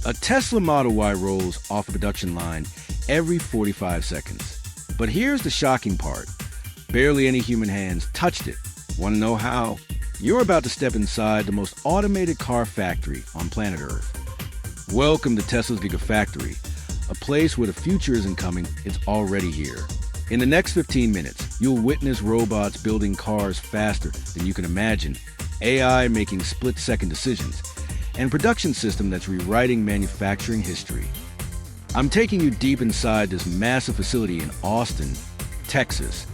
A Tesla Model Y rolls off a production line every 45 seconds. But here's the shocking part. Barely any human hands touched it. Want to know how? You're about to step inside the most automated car factory on planet Earth. Welcome to Tesla's Gigafactory, a place where the future isn't coming, it's already here. In the next 15 minutes, you'll witness robots building cars faster than you can imagine, AI making split-second decisions, and a production system that's rewriting manufacturing history. I'm taking you deep inside this massive facility in Austin, Texas.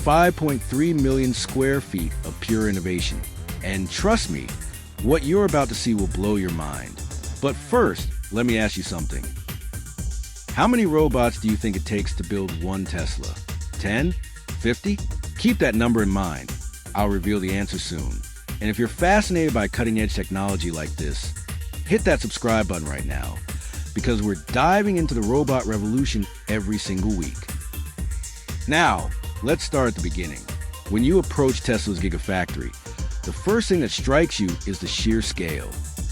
5.3 million square feet of pure innovation. And trust me, what you're about to see will blow your mind. But first, let me ask you something. How many robots do you think it takes to build one Tesla? 10? 50? Keep that number in mind. I'll reveal the answer soon. And if you're fascinated by cutting-edge technology like this, hit that subscribe button right now, because we're diving into the robot revolution every single week. Now, let's start at the beginning. When you approach Tesla's Gigafactory, the first thing that strikes you is the sheer scale.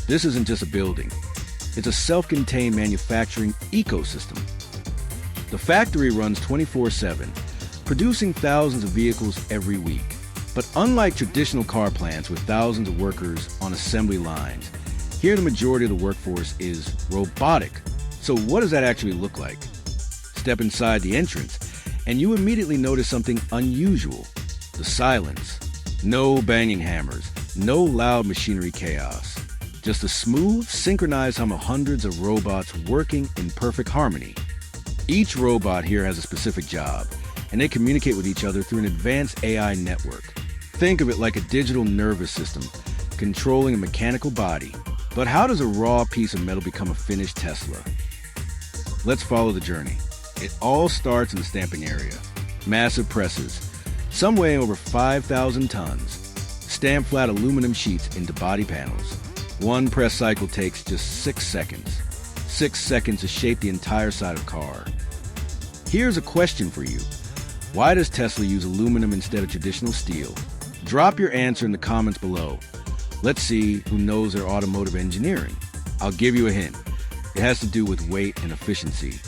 This isn't just a building. It's a self-contained manufacturing ecosystem. The factory runs 24/7, producing thousands of vehicles every week. But unlike traditional car plants with thousands of workers on assembly lines, here the majority of the workforce is robotic. So what does that actually look like? Step inside the entrance, and you immediately notice something unusual: the silence. No banging hammers, no loud machinery chaos. Just a smooth, synchronized hum of hundreds of robots working in perfect harmony. Each robot here has a specific job, and they communicate with each other through an advanced AI network. Think of it like a digital nervous system, controlling a mechanical body. But how does a raw piece of metal become a finished Tesla? Let's follow the journey. It all starts in the stamping area. Massive presses, some weighing over 5,000 tons, stamp flat aluminum sheets into body panels. One press cycle takes just 6 seconds. 6 seconds to shape the entire side of a car. Here's a question for you. Why does Tesla use aluminum instead of traditional steel? Drop your answer in the comments below. Let's see who knows their automotive engineering. I'll give you a hint. It has to do with weight and efficiency.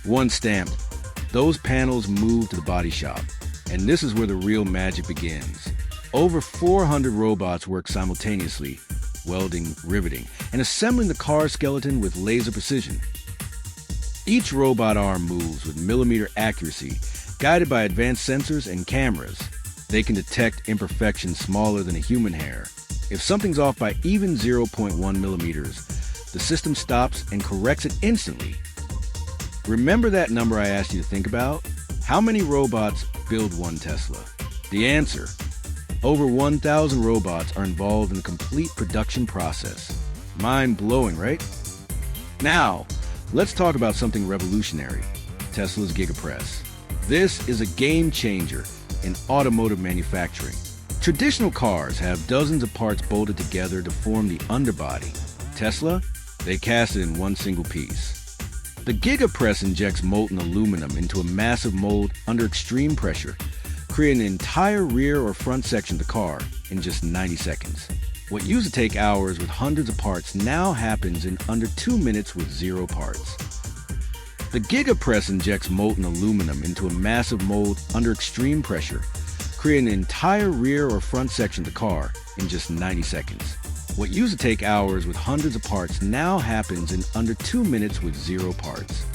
Once stamped, those panels move to the body shop. And this is where the real magic begins. Over 400 robots work simultaneously, welding, riveting, and assembling the car skeleton with laser precision. Each robot arm moves with millimeter accuracy, guided by advanced sensors and cameras. They can detect imperfections smaller than a human hair. If something's off by even 0.1 millimeters, the system stops and corrects it instantly. Remember that number I asked you to think about? How many robots build one Tesla? The answer: over 1,000 robots are involved in the complete production process. Mind-blowing, right? Now, let's talk about something revolutionary: Tesla's Gigapress. This is a game changer in automotive manufacturing. Traditional cars have dozens of parts bolted together to form the underbody. Tesla, they cast it in one single piece. The Gigapress injects molten aluminum into a massive mold under extreme pressure, creating an entire rear or front section of the car in just 90 seconds. What used to take hours with hundreds of parts now happens in under 2 minutes with 0 parts. The Gigapress injects molten aluminum into a massive mold under extreme pressure, creating an entire rear or front section of the car in just 90 seconds. What used to take hours with hundreds of parts now happens in under 2 minutes with 0 parts.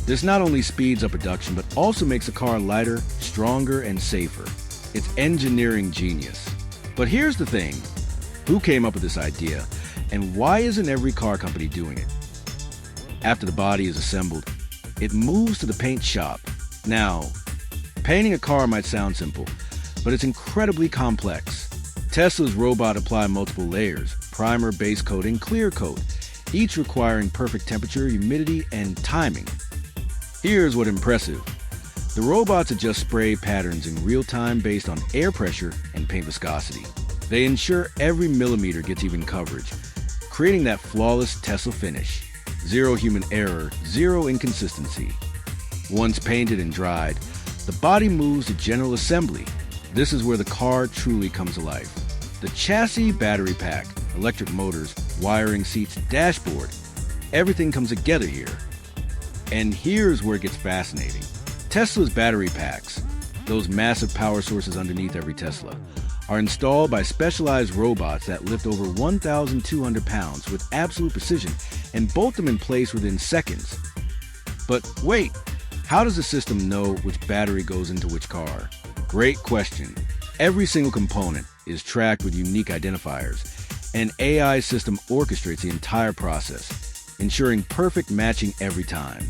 This not only speeds up production, but also makes the car lighter, stronger, and safer. It's engineering genius. But here's the thing. Who came up with this idea, and why isn't every car company doing it? After the body is assembled, it moves to the paint shop. Now, painting a car might sound simple, but it's incredibly complex. Tesla's robot apply multiple layers: primer, base coat, and clear coat, each requiring perfect temperature, humidity, and timing. Here's what's impressive. The robots adjust spray patterns in real time based on air pressure and paint viscosity. They ensure every millimeter gets even coverage, creating that flawless Tesla finish. 0 human error, 0 inconsistency. Once painted and dried, the body moves to general assembly. This is where the car truly comes alive. The chassis, battery pack, electric motors, wiring, seats, dashboard, Everything comes together here. And here's where it gets fascinating. Tesla's battery packs, those massive power sources underneath every Tesla, are installed by specialized robots that lift over 1,200 pounds with absolute precision and bolt them in place within seconds. But wait, how does the system know which battery goes into which car? Great question. Every single component is tracked with unique identifiers. An AI system orchestrates the entire process, ensuring perfect matching every time.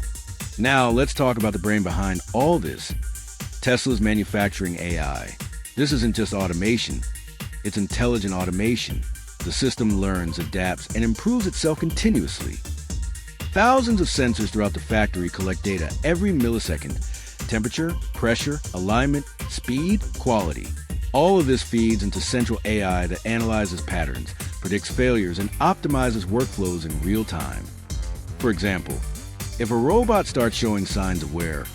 Now, let's talk about the brain behind all this. Tesla's manufacturing AI. This isn't just automation, it's intelligent automation. The system learns, adapts, and improves itself continuously. Thousands of sensors throughout the factory collect data every millisecond. Temperature, pressure, alignment, speed, quality. All of this feeds into central AI that analyzes patterns, predicts failures, and optimizes workflows in real time. For example, if a robot starts showing signs of wear,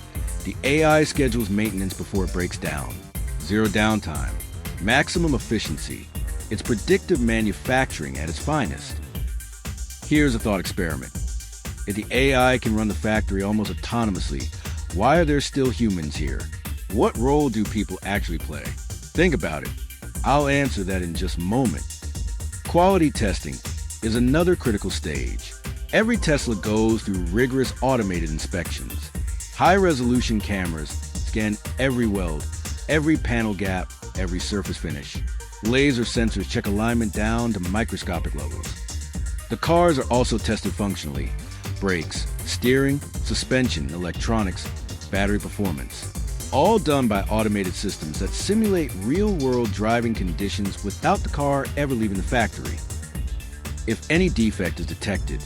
the AI schedules maintenance before it breaks down. Zero downtime, maximum efficiency. It's predictive manufacturing at its finest. Here's a thought experiment. If the AI can run the factory almost autonomously, why are there still humans here? What role do people actually play? Think about it. I'll answer that in just a moment. Quality testing is another critical stage. Every Tesla goes through rigorous automated inspections. High-resolution cameras scan every weld, every panel gap, every surface finish. Laser sensors check alignment down to microscopic levels. The cars are also tested functionally. Brakes, steering, suspension, electronics, battery performance. All done by automated systems that simulate real-world driving conditions without the car ever leaving the factory. If any defect is detected,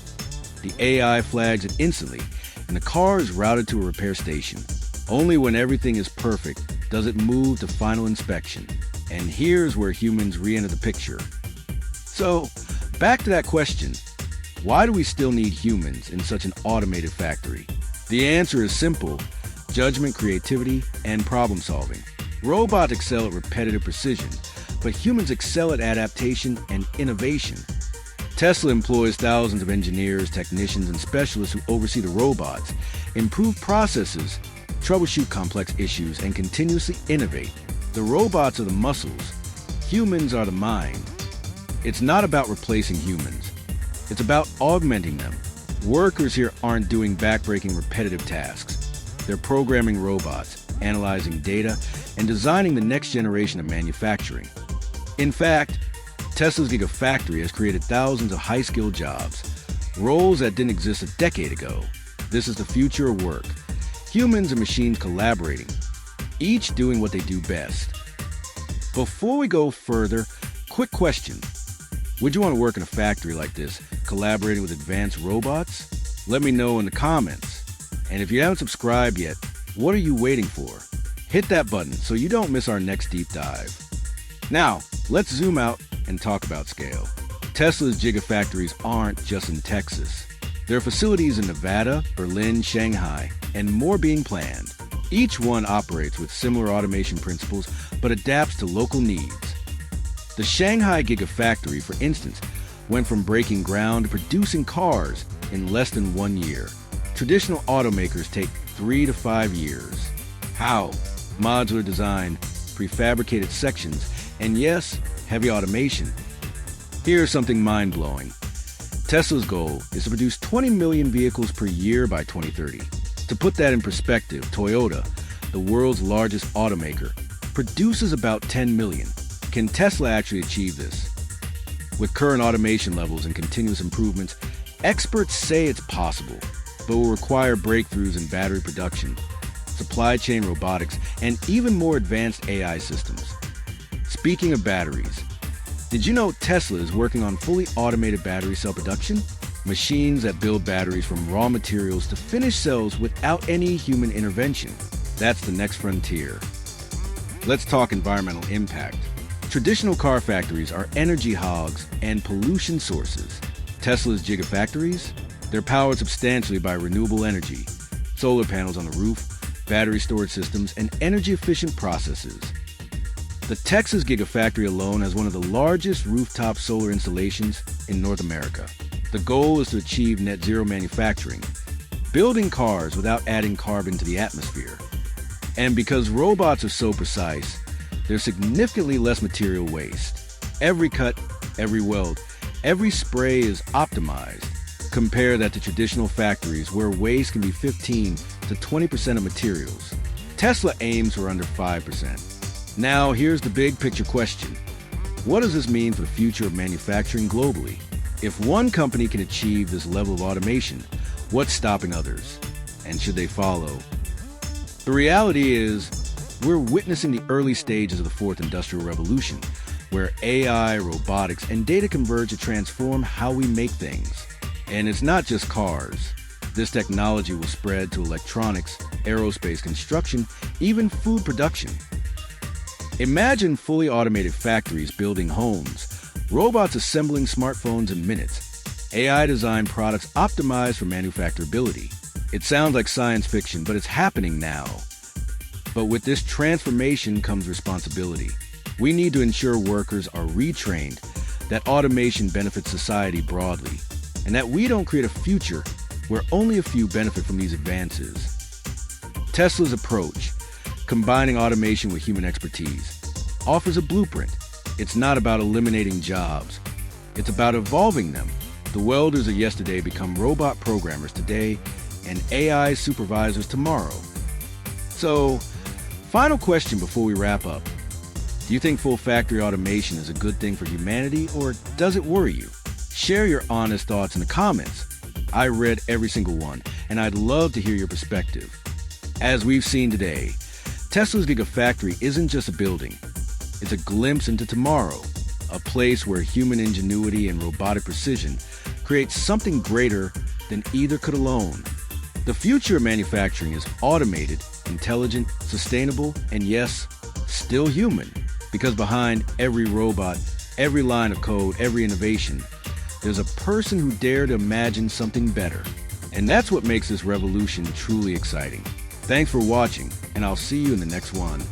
the AI flags it instantly, and the car is routed to a repair station. Only when everything is perfect does it move to final inspection. And here's where humans re-enter the picture. So, back to that question. Why do we still need humans in such an automated factory? The answer is simple: judgment, creativity, and problem solving. Robots excel at repetitive precision, but humans excel at adaptation and innovation. Tesla employs thousands of engineers, technicians, and specialists who oversee the robots, improve processes, troubleshoot complex issues, and continuously innovate. The robots are the muscles. Humans are the mind. It's not about replacing humans. It's about augmenting them. Workers here aren't doing backbreaking repetitive tasks. They're programming robots, analyzing data, and designing the next generation of manufacturing. In fact, Tesla's Gigafactory has created thousands of high-skilled jobs, roles that didn't exist a decade ago. This is the future of work. Humans and machines collaborating, each doing what they do best. Before we go further, quick question. Would you want to work in a factory like this, collaborating with advanced robots? Let me know in the comments. And if you haven't subscribed yet, what are you waiting for? Hit that button so you don't miss our next deep dive. Now, let's zoom out and talk about scale. Tesla's Gigafactories aren't just in Texas. There are facilities in Nevada, Berlin, Shanghai, and more being planned. Each one operates with similar automation principles, but adapts to local needs. The Shanghai Gigafactory, for instance, went from breaking ground to producing cars in less than 1 year. Traditional automakers take 3 to 5 years. How? Modular design, prefabricated sections, and yes, heavy automation. Here's something mind-blowing. Tesla's goal is to produce 20 million vehicles per year by 2030. To put that in perspective, Toyota, the world's largest automaker, produces about 10 million. Can Tesla actually achieve this? With current automation levels and continuous improvements, experts say it's possible, but will require breakthroughs in battery production, supply chain robotics, and even more advanced AI systems. Speaking of batteries, did you know Tesla is working on fully automated battery cell production? Machines that build batteries from raw materials to finished cells without any human intervention. That's the next frontier. Let's talk environmental impact. Traditional car factories are energy hogs and pollution sources. Tesla's Gigafactories? They're powered substantially by renewable energy, solar panels on the roof, battery storage systems, and energy-efficient processes. The Texas Gigafactory alone has one of the largest rooftop solar installations in North America. The goal is to achieve net zero manufacturing, building cars without adding carbon to the atmosphere. And because robots are so precise, there's significantly less material waste. Every cut, every weld, every spray is optimized. Compare that to traditional factories where waste can be 15 to 20% of materials. Tesla aims for under 5%. Now, here's the big picture question. What does this mean for the future of manufacturing globally? If one company can achieve this level of automation, what's stopping others? And should they follow? The reality is, we're witnessing the early stages of the fourth industrial revolution, where AI, robotics, and data converge to transform how we make things. And it's not just cars. This technology will spread to electronics, aerospace construction, even food production. Imagine fully automated factories building homes, robots assembling smartphones in minutes, AI-designed products optimized for manufacturability. It sounds like science fiction, but it's happening now. But with this transformation comes responsibility. We need to ensure workers are retrained, that automation benefits society broadly, and that we don't create a future where only a few benefit from these advances. Tesla's approach, combining automation with human expertise, offers a blueprint. It's not about eliminating jobs. It's about evolving them. The welders of yesterday become robot programmers today and AI supervisors tomorrow. So, final question before we wrap up. Do you think full factory automation is a good thing for humanity, or does it worry you? Share your honest thoughts in the comments. I read every single one, and I'd love to hear your perspective. As we've seen today, Tesla's Gigafactory isn't just a building. It's a glimpse into tomorrow, a place where human ingenuity and robotic precision create something greater than either could alone. The future of manufacturing is automated, intelligent, sustainable, and yes, still human. Because behind every robot, every line of code, every innovation, there's a person who dared to imagine something better. And that's what makes this revolution truly exciting. Thanks for watching, and I'll see you in the next one.